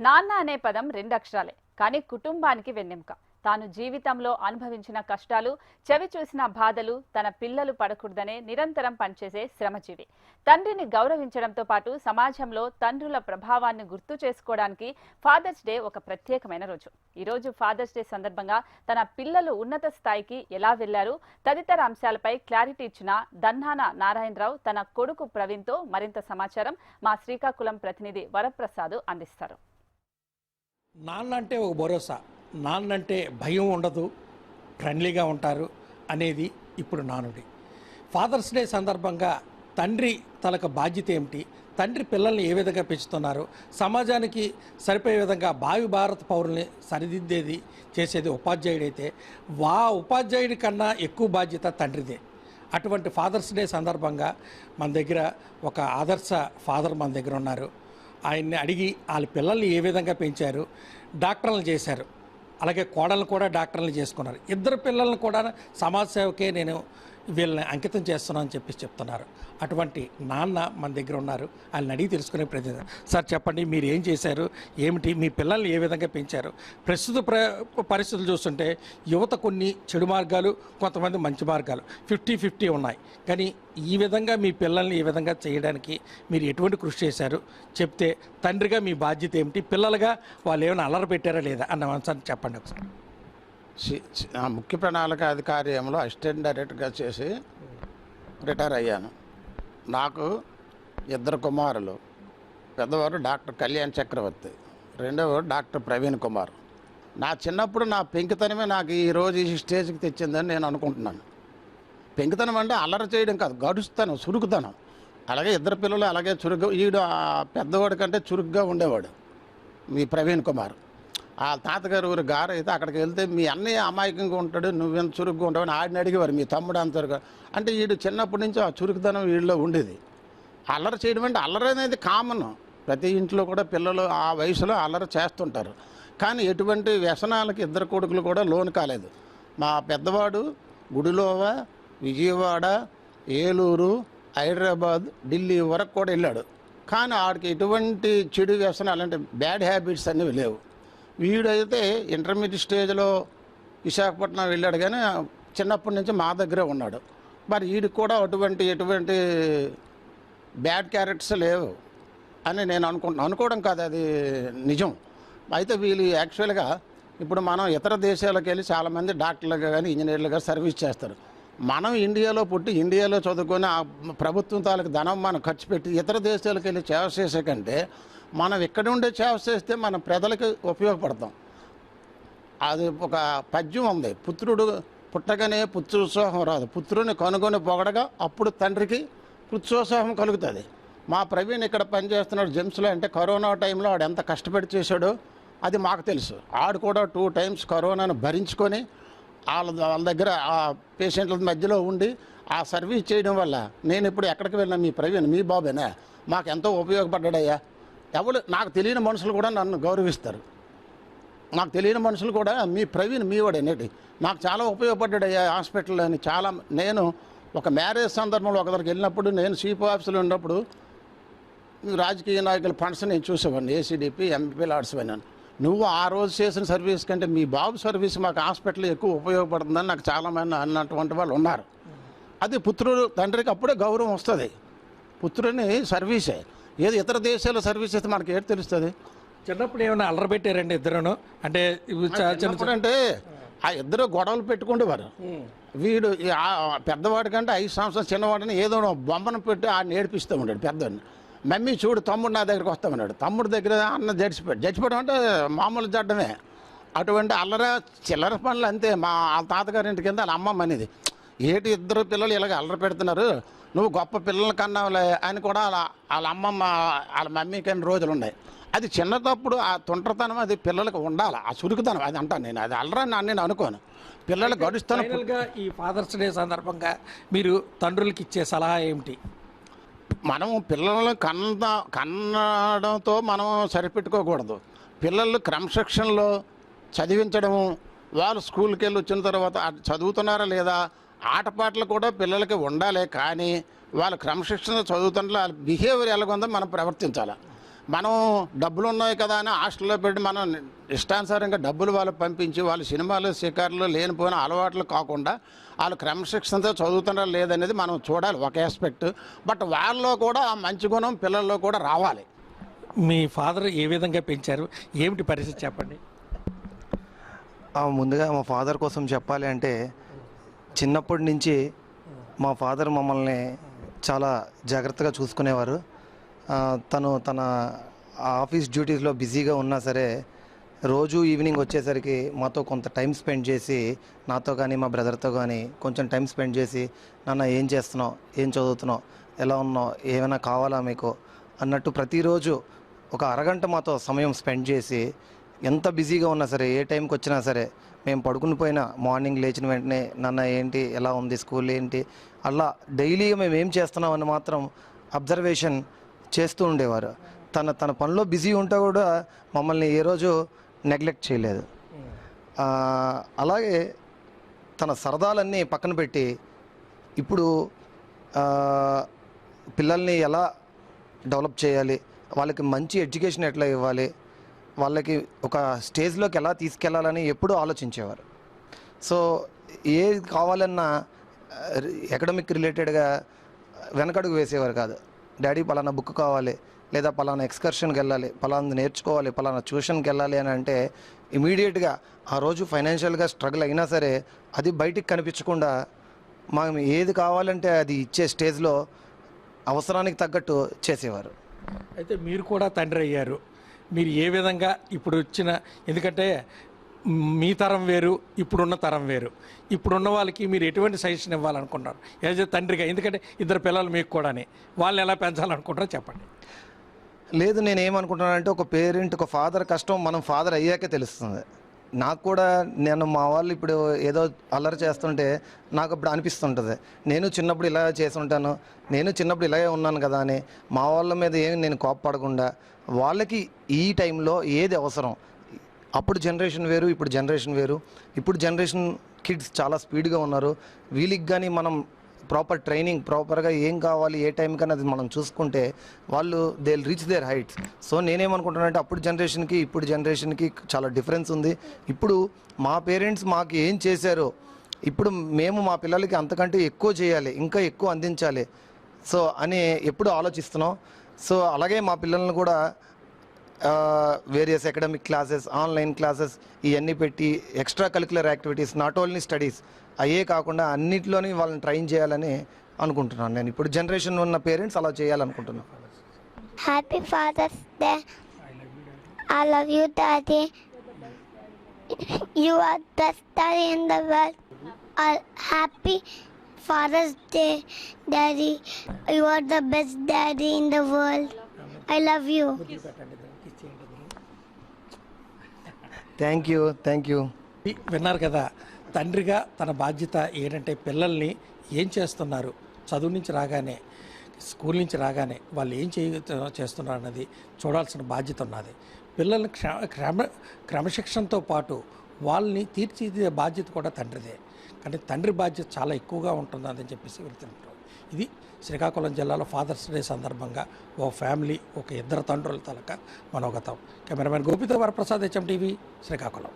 నాన్న అనే పదం రెండక్షరాలే, కానీ కుటుంబానికి వెన్నెముక. తాను జీవితంలో అనుభవించిన కష్టాలు, చెవి చూసిన బాధలు తన పిల్లలు పడకూడదనే నిరంతరం పనిచేసే శ్రమజీవి. తండ్రిని గౌరవించడంతో పాటు సమాజంలో తండ్రుల ప్రభావాన్ని గుర్తు చేసుకోవడానికి ఫాదర్స్ డే ఒక ప్రత్యేకమైన రోజు. ఈ రోజు ఫాదర్స్ డే సందర్భంగా తన పిల్లలు ఉన్నత స్థాయికి ఎలా వెళ్లారు తదితర అంశాలపై క్లారిటీ ఇచ్చిన దన్నాన నారాయణరావు తన కొడుకు ప్రవీణ్తో మరింత సమాచారం మా శ్రీకాకుళం ప్రతినిధి వరప్రసాద్ అందిస్తారు. నాన్న అంటే ఒక భరోసా, నాన్న అంటే భయం ఉండదు, ఫ్రెండ్లీగా ఉంటారు అనేది ఇప్పుడు నానుడి. ఫాదర్స్ డే సందర్భంగా తండ్రి తనకు బాధ్యత ఏమిటి, తండ్రి పిల్లల్ని ఏ విధంగా పెంచుతున్నారు, సమాజానికి సరిపోయే విధంగా భావి భారత పౌరుల్ని సరిదిద్దేది చేసేది ఉపాధ్యాయుడైతే ఉపాధ్యాయుడి కన్నా ఎక్కువ బాధ్యత తండ్రిదే. అటువంటి ఫాదర్స్ డే సందర్భంగా మన దగ్గర ఒక ఆదర్శ ఫాదర్ మన దగ్గర ఉన్నారు. ఆయన్ని అడిగి వాళ్ళ పిల్లల్ని ఏ విధంగా పెంచారు, డాక్టర్లు చేశారు, అలాగే కోడలను కూడా డాక్టర్లు చేసుకున్నారు. ఇద్దరు పిల్లలను కూడా సమాజ సేవకే నేను వీళ్ళని అంకితం చేస్తున్నాను అని చెప్పి చెప్తున్నారు. అటువంటి నాన్న మన దగ్గర ఉన్నారు. వాళ్ళని అడిగి తెలుసుకునే ప్రయత్నం. సార్ చెప్పండి, మీరు ఏం చేశారు, ఏమిటి, మీ పిల్లల్ని ఏ విధంగా పెంచారు? ప్రస్తుత పరిస్థితులు చూస్తుంటే యువత కొన్ని చెడు మార్గాలు, కొంతమంది మంచి మార్గాలు 50-50 ఉన్నాయి. కానీ ఈ విధంగా మీ పిల్లల్ని ఈ విధంగా చేయడానికి మీరు ఎటువంటి కృషి చేశారు చెప్తే, తండ్రిగా మీ బాధ్యత ఏమిటి, పిల్లలుగా వాళ్ళు ఏమైనా అల్లరి పెట్టారా లేదా అన్న అంశాన్ని చెప్పండి ఒకసారి. ముఖ్య ప్రణాళిక అధికార్యంలో అసిస్టెంట్ డైరెక్టర్గా చేసి రిటైర్ అయ్యాను. నాకు ఇద్దరు కుమారులు. పెద్దవారు డాక్టర్ కళ్యాణ్ చక్రవర్తి, రెండవవారు డాక్టర్ ప్రవీణ్ కుమార్. నా చిన్నప్పుడు నా పెంకితనమే నాకు ఈరోజు ఈ స్టేజ్కి తెచ్చిందని నేను అనుకుంటున్నాను. పెంకితనం అంటే అల్లరి చేయడం కాదు, గడుస్తాను, చురుకుతనం. అలాగే ఇద్దరు పిల్లలు అలాగే చురుగ్గా, ఈడు పెద్దవాడి కంటే చురుగ్గా ఉండేవాడు మీ ప్రవీణ్ కుమార్. ఆ తాతగారు ఊరు గారు అయితే అక్కడికి వెళ్తే మీ అన్నయ్య అమాయకంగా ఉంటాడు, నువ్వెంత చురుగ్గా ఉంటావని ఆడిని అడిగేవారు, మీ తమ్ముడు అంతగా. అంటే వీడు చిన్నప్పటి నుంచి ఆ చురుకుతనం వీళ్ళలో ఉండేది. అల్లరి చేయడం అంటే అల్లరి అనేది కామన్, ప్రతి ఇంట్లో కూడా పిల్లలు ఆ వయసులో అల్లరి చేస్తుంటారు. కానీ ఎటువంటి వ్యసనాలకి ఇద్దరు కొడుకులు కూడా లోను కాలేదు. మా పెద్దవాడు గుడిలోవ, విజయవాడ, ఏలూరు, హైదరాబాద్, ఢిల్లీ వరకు కూడా వెళ్ళాడు. కానీ ఆడికి ఎటువంటి చెడు వ్యసనాలు అంటే బ్యాడ్ హ్యాబిట్స్ అనేవి లేవు. వీడైతే ఇంటర్మీడియట్ స్టేజ్లో విశాఖపట్నం వెళ్ళాడు, కానీ చిన్నప్పటి నుంచి మా దగ్గరే ఉన్నాడు. మరి వీడికి కూడా ఎటువంటి బ్యాడ్ క్యారెక్టర్స్ లేవు అని నేను అనుకోవడం కాదు, అది నిజం. అయితే వీళ్ళు యాక్చువల్గా ఇప్పుడు మనం ఇతర దేశాలకు వెళ్ళి చాలామంది డాక్టర్లుగా కానీ ఇంజనీర్లుగా సర్వీస్ చేస్తారు. మనం ఇండియాలో పుట్టి ఇండియాలో చదువుకొని ఆ ప్రభుత్వం తాలూకు ధనం మనం ఖర్చు పెట్టి ఇతర దేశాలకు వెళ్ళి సేవ చేసే కంటే మనం ఇక్కడ ఉండే సేవ చేస్తే మన ప్రజలకు ఉపయోగపడతాం. అది ఒక పద్యం ఉంది, పుత్రుడు పుట్టగానే పుత్రోత్సాహం రాదు, పుత్రుని కనుగొని పొగడగా అప్పుడు తండ్రికి పుత్రోత్సాహం కలుగుతుంది. మా ప్రవీణ్ ఇక్కడ పనిచేస్తున్నాడు జెమ్స్లో. అంటే కరోనా టైంలో ఆడు ఎంత కష్టపడి చేశాడో అది మాకు తెలుసు. ఆడు కూడా 2 times కరోనాను భరించుకొని వాళ్ళ దగ్గర ఆ పేషెంట్ల మధ్యలో ఉండి ఆ సర్వీస్ చేయడం వల్ల నేను ఇప్పుడు ఎక్కడికి వెళ్ళినా మీ ప్రవీణ్ మీ బాబేనా మాకు ఎంతో ఉపయోగపడ్డాడయ్యా. ఎవరు నాకు తెలియని మనుషులు కూడా నన్ను గౌరవిస్తారు. నాకు తెలియని మనుషులు కూడా మీ ప్రవీణ్ మీవాడేనేటి నాకు చాలా ఉపయోగపడ్డాడయ్యా హాస్పిటల్లో అని. చాలా నేను ఒక మ్యారేజ్ సందర్భంలో ఒకరికి వెళ్ళినప్పుడు, నేను చీఫ్ ఆఫీసులో ఉన్నప్పుడు రాజకీయ నాయకుల ఫండ్స్ నేను చూసేవాడిని, ఏసీడీపీ, ఎంపీ లాడ్స్ అయినాను. నువ్వు ఆ రోజు చేసిన సర్వీస్ కంటే మీ బాబు సర్వీస్ మాకు హాస్పిటల్లో ఎక్కువ ఉపయోగపడుతుందని నాకు చాలామంది అన్నటువంటి వాళ్ళు ఉన్నారు. అది పుత్రుడు తండ్రికి అప్పుడే గౌరవం వస్తుంది. పుత్రుని సర్వీసే. ఏది ఇతర దేశాల్లో సర్వీస్ అయితే మనకి ఏది తెలుస్తుంది? చిన్నప్పుడు ఏమైనా అల్లరి పెట్టారండి ఇద్దరును? అంటే అంటే ఆ ఇద్దరు గొడవలు పెట్టుకుండేవారు. వీడు పెద్దవాడి కంటే 5 సంవత్సరాలు చిన్నవాడిని ఏదో బొమ్మను పెట్టి ఆడిని ఏడిపిస్తూ ఉన్నాడు పెద్దవాడిని. మమ్మీ చూడు తమ్ముడు నా దగ్గరికి వస్తామన్నాడు. తమ్ముడు దగ్గర అన్న జడ్చిపోవడం అంటే మామూలు జడ్డమే. అటువంటి అల్లర చిల్లర పనులు అంతే. మా వాళ్ళ తాతగారింటి కింద వాళ్ళ అమ్మమ్మ అనేది, ఏటి ఇద్దరు పిల్లలు ఇలాగ అల్లరి పెడుతున్నారు, నువ్వు గొప్ప పిల్లల కన్నావులే అని కూడా వాళ్ళ అమ్మమ్మ వాళ్ళ మమ్మీ కానీ రోజులు ఉన్నాయి. అది చిన్న తప్పుడు ఆ తొంటరితనం అది పిల్లలకు ఉండాలి, ఆ చురుకుతనం అది అంటాను నేను. అది అల్లరని నేను అనుకోను, పిల్లలు గడుస్తాను. ఈ ఫాదర్స్ డే సందర్భంగా మీరు తండ్రులకి ఇచ్చే సలహా ఏమిటి? మనం పిల్లలను కన్నడంతో మనం సరిపెట్టుకోకూడదు. పిల్లలు క్రమశిక్షణలో చదివించడము, వాళ్ళు స్కూల్కి వెళ్ళి వచ్చిన తర్వాత చదువుతున్నారా లేదా, ఆటపాటలు కూడా పిల్లలకి ఉండాలి. కానీ వాళ్ళ క్రమశిక్షణ చదువుతుంటే వాళ్ళ బిహేవియర్ ఎలాగుందో మనం ప్రవర్తించాలి. మనం డబ్బులు ఉన్నాయి కదా అని హాస్టల్లో పెట్టి మనం ఇష్టానుసారంగా డబ్బులు వాళ్ళకి పంపించి వాళ్ళు సినిమాలు షికారులు లేనిపోయిన అలవాట్లు కాకుండా వాళ్ళు క్రమశిక్షణతో చదువుతున్నారా లేదనేది మనం చూడాలి ఒక ఆస్పెక్ట్. బట్ వాళ్ళలో కూడా ఆ మంచి గుణం పిల్లల్లో కూడా రావాలి. మీ ఫాదర్ ఏ విధంగా పెంచారు, ఏమిటి పరిస్థితి చెప్పండి? ముందుగా మా ఫాదర్ కోసం చెప్పాలి అంటే చిన్నప్పటి నుంచి మా ఫాదర్ మమ్మల్ని చాలా జాగ్రత్తగా చూసుకునేవారు. తను తన ఆఫీస్ డ్యూటీస్లో బిజీగా ఉన్నా సరే రోజు ఈవినింగ్ వచ్చేసరికి మాతో కొంత టైం స్పెండ్ చేసి, నాతో కానీ మా బ్రదర్తో కానీ కొంచెం టైం స్పెండ్ చేసి, నాన్న ఏం చేస్తున్నావు, ఏం చదువుతున్నావు, ఎలా ఉన్నావు, ఏమైనా కావాలా మీకు అన్నట్టు ప్రతిరోజు ఒక అరగంట మాతో సమయం స్పెండ్ చేసి, ఎంత బిజీగా ఉన్నా సరే ఏ టైంకి వచ్చినా సరే మేము పడుకుని పోయినా మార్నింగ్ లేచిన వెంటనే నాన్న ఏంటి, ఎలా ఉంది, స్కూల్ ఏంటి, అలా డైలీగా మేము ఏం చేస్తున్నామని మాత్రం అబ్జర్వేషన్ చేస్తూ ఉండేవారు. తన పనిలో బిజీ ఉంటే కూడా మమ్మల్ని ఏ రోజు నెగ్లెక్ట్ చేయలేదు. అలాగే తన సరదాలన్నీ పక్కన పెట్టి ఇప్పుడు పిల్లల్ని ఎలా డెవలప్ చేయాలి, వాళ్ళకి మంచి ఎడ్యుకేషన్ ఎట్లా ఇవ్వాలి, వాళ్ళకి ఒక స్టేజ్లోకి ఎలా తీసుకెళ్లాలని ఎప్పుడూ ఆలోచించేవారు. సో ఏది కావాలన్నా అకాడమిక్ రిలేటెడ్గా వెనకడుగు వేసేవారు కాదు. డాడీ పలానా బుక్ కావాలి, లేదా పలానా ఎక్స్కర్షన్కి వెళ్ళాలి, పలానా నేర్చుకోవాలి, పలానా ట్యూషన్కి వెళ్ళాలి అని అంటే ఇమీడియట్గా ఆ రోజు ఫైనాన్షియల్గా స్ట్రగుల్ అయినా సరే అది బయటికి కనిపించకుండా మనం ఏది కావాలంటే అది ఇచ్చే స్టేజ్లో అవసరానికి తగ్గట్టు చేసేవారు. అయితే మీరు కూడా తండ్రి అయ్యారు, మీరు ఏ విధంగా ఇప్పుడు వచ్చిన, ఎందుకంటే మీ తరం వేరు, ఇప్పుడున్న తరం వేరు, ఇప్పుడున్న వాళ్ళకి మీరు ఎటువంటి సజెషన్ ఇవ్వాలనుకుంటారు యాజ్ ఏ తండ్రిగా? ఎందుకంటే ఇద్దరు పిల్లలు మీకు కూడాని, వాళ్ళని ఎలా పెంచాలనుకుంటారో చెప్పండి. లేదు, నేనేమనుకుంటున్నానంటే ఒక పేరెంట్, ఒక ఫాదర్ కష్టం మనం ఫాదర్ అయ్యాకే తెలుస్తుంది. నాకు కూడా నేను మా వాళ్ళు ఇప్పుడు ఏదో అల్లరి చేస్తుంటే నాకు ఇప్పుడు అనిపిస్తుంటుంది, నేను చిన్నప్పుడు ఇలా చేసి ఉంటాను, నేను చిన్నప్పుడు ఇలాగే ఉన్నాను కదా అని. మా వాళ్ళ మీద ఏమి నేను కోప్పడకుండా వాళ్ళకి ఈ టైంలో ఏది అవసరం, అప్పుడు జనరేషన్ వేరు, ఇప్పుడు జనరేషన్ వేరు. ఇప్పుడు జనరేషన్ కిడ్స్ చాలా స్పీడ్గా ఉన్నారు. వీళ్ళకి కానీ మనం ప్రాపర్ ట్రైనింగ్, ప్రాపర్గా ఏం కావాలి, ఏ టైంకి అనేది మనం చూసుకుంటే వాళ్ళు they will reach their heights. So నేనేమనుకుంటున్నానంటే అప్పుడు జనరేషన్కి ఇప్పుడు జనరేషన్కి చాలా డిఫరెన్స్ ఉంది. ఇప్పుడు మా పేరెంట్స్ మాకు ఏం చేశారో ఇప్పుడు మేము మా పిల్లలకి అంతకంటే ఎక్కువ చేయాలి, ఇంకా ఎక్కువ అందించాలి సో అని ఎప్పుడు ఆలోచిస్తున్నాం. సో అలాగే మా పిల్లల్ని కూడా various academic classes, online classes ఇవన్నీ పెట్టి extra curricular activities, not only studies అయ్యే కాకుండా అన్నిటిలోని వాళ్ళని ట్రైన్ చేయాలని అనుకుంటున్నాను. నేను ఇప్పుడు జనరేషన్ ఉన్న పేరెంట్స్ అలా చేయాలనుకుంటున్నాను. Happy father's day. I love you daddy. You are best daddy in the world. Happy father's day daddy. You are the best daddy in the world. I love you. Thank you. విన్నారు కదా, తండ్రిగా తన బాధ్యత ఏంటంటే పిల్లల్ని ఏం చేస్తున్నారు, చదువు నుంచి రాగానే, స్కూల్ నుంచి రాగానే వాళ్ళు ఏం చేస్తున్నారు అన్నది చూడాల్సిన బాధ్యత ఉన్నది. పిల్లల్ని క్రమశిక్షణతో పాటు వాళ్ళని తీర్చిదిద్దే బాధ్యత కూడా తండ్రిదే. కానీ తండ్రి బాధ్యత చాలా ఎక్కువగా ఉంటుందని చెప్పేసి వెళ్తుంటారు. ఇది శ్రీకాకుళం జిల్లాలో ఫాదర్స్ డే సందర్భంగా ఓ ఫ్యామిలీ, ఒక ఇద్దరు తండ్రుల తలక మనోగతం. కెమెరామెన్ గోపితో వరప్రసాద్, HM TV, శ్రీకాకుళం.